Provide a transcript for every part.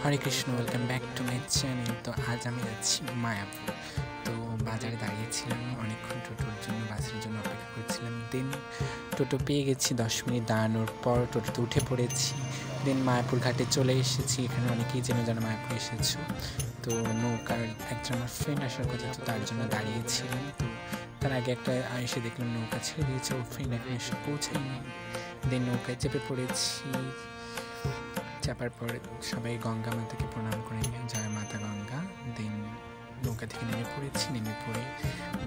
Hare Krishna, welcome back to my channel. তো আজ আমি যাচ্ছি মায়াপুর। তো বাজারে দাঁড়িয়েছিলাম অনেকক্ষণ, টোটোর জন্য, বাসের জন্য অপেক্ষা করছিলাম। দেন টোটো পেয়ে গেছি, 10 মিনিট দাঁড়ানোর পর টোটোতে উঠে পড়েছি। দেন মায়াপুর ঘাটে চলে এসেছি। এখানে অনেকেই যেন মায়াপুর এসেছো। তো নৌকার একজন আমার ফ্রেন্ড আসার কথা, তো তার জন্য দাঁড়িয়েছিলাম। তো তার আগে একটা এসে দেখলাম নৌকা ছেড়ে দিয়েছে, ওর ফ্রেন্ড এখন এসে পৌঁছায়নি। দেন নৌকায় চেপে পড়েছি। চাপার পরে সবাই গঙ্গা মাতাকে প্রণাম করে নিয়ে, জয় মাতা গঙ্গা। দেন নৌকা থেকে নেমে পড়ে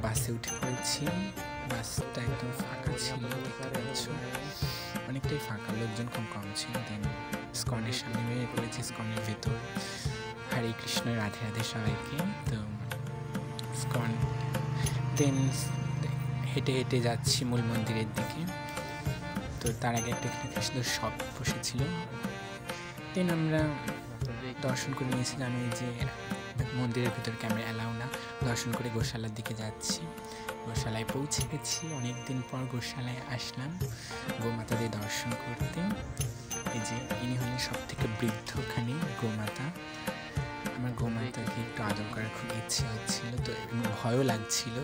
বাসে উঠে পড়েছি। বাসটা একদম ফাঁকা ছিল, দেখতে পাচ্ছ, অনেকটাই ফাঁকা, লোকজন খুব কম ছিল। দেন স্কনের সামনে নেমে পড়েছি, স্কনের ভেতর। হরে কৃষ্ণ, রাধে রাধে সবাইকে। তো স্কন, দেন হেঁটে হেঁটে যাচ্ছি মূল মন্দিরের দিকে। তো তার আগে একটা কৃষ্ণ শপ বসেছিল। দেন আমরা দর্শন করে নিয়েছি। জানি যে মন্দিরের ভিতরে ক্যামেরা অ্যালাউ না। দর্শন করে গোশালার দিকে যাচ্ছি। গোশালায় পৌঁছে গেছি, অনেক দিন পর গোশালায় আসলাম গোমাতাদের দর্শন করতে। এই যে ইনি হলেন সব থেকে বৃদ্ধখানি গোমাতা। আমার গোমাতাকে একটু আদর করার খুব ইচ্ছে হচ্ছিল, তো ভয়ও লাগছিল।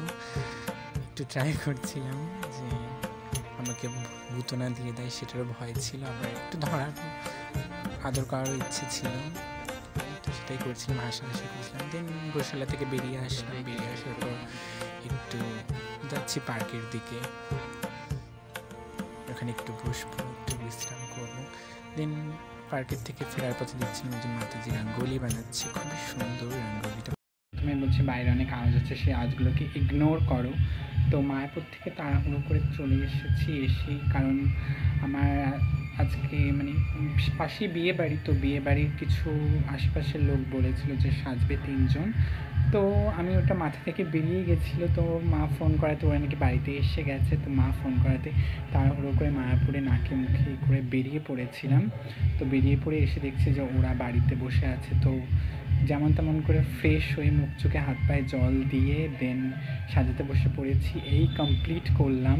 একটু ট্রাই করছিলাম যে আমাকে ভূত না দিয়ে দেয়, সেটারও ভয় ছিল। আবার একটু ধরার আদর করারও ইচ্ছে ছিল, তো সেটাই করছিলাম, হাসাহাসি করছিলাম। দেন গোশালা থেকে বেরিয়ে আসলাম। বেরিয়ে আসার পর একটু যাচ্ছি পার্কের দিকে, ওখানে একটু বসবো, একটু বিশ্রাম করবো। দেন পার্কের থেকে ফেরার পথে দেখছিলাম যে মাতাজি রঙ্গোলি বানাচ্ছে, খুবই সুন্দর রঙ্গোলিটা। তুমি বলছি বাইরে অনেক আওয়াজ হচ্ছে, সেই আওয়াজগুলোকে ইগনোর করো। তো মায়াপুর থেকে তাড়াহুড়ো করে চলে এসেছি কারণ আমার আজকে পাশেই বিয়ে বাড়ি। তো বিয়ে বাড়ির কিছু আশেপাশের লোক বলেছিল যে সাজবে 3 জন। তো আমি ওটা মাথা থেকে বেরিয়ে গেছিলো। তো মা ফোন করাতে ওরা নাকি বাড়িতে এসে গেছে। তো মা ফোন করাতে তাড়াহুড়ো করে মায়াপুরে নাকে মুখে করে বেরিয়ে পড়েছিলাম। তো বেরিয়ে পড়ে এসে দেখছি যে ওরা বাড়িতে বসে আছে। তো যেমন তেমন করে ফ্রেশ হয়ে মুখ চোখে হাত পায়ে জল দিয়ে দেন সাজাতে বসে পড়েছি। এই কমপ্লিট করলাম,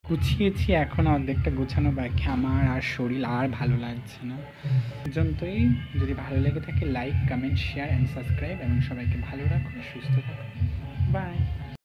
গুছিয়েছি, এখন অর্ধেকটা গোছানো বাকি। আমার আর শরীর আর ভালো লাগছে না। পর্যন্তই। যদি ভালো লেগে থাকে like, comment, share and subscribe, এবং সবাইকে ভালো রাখো, সুস্থ থাকো। বাই।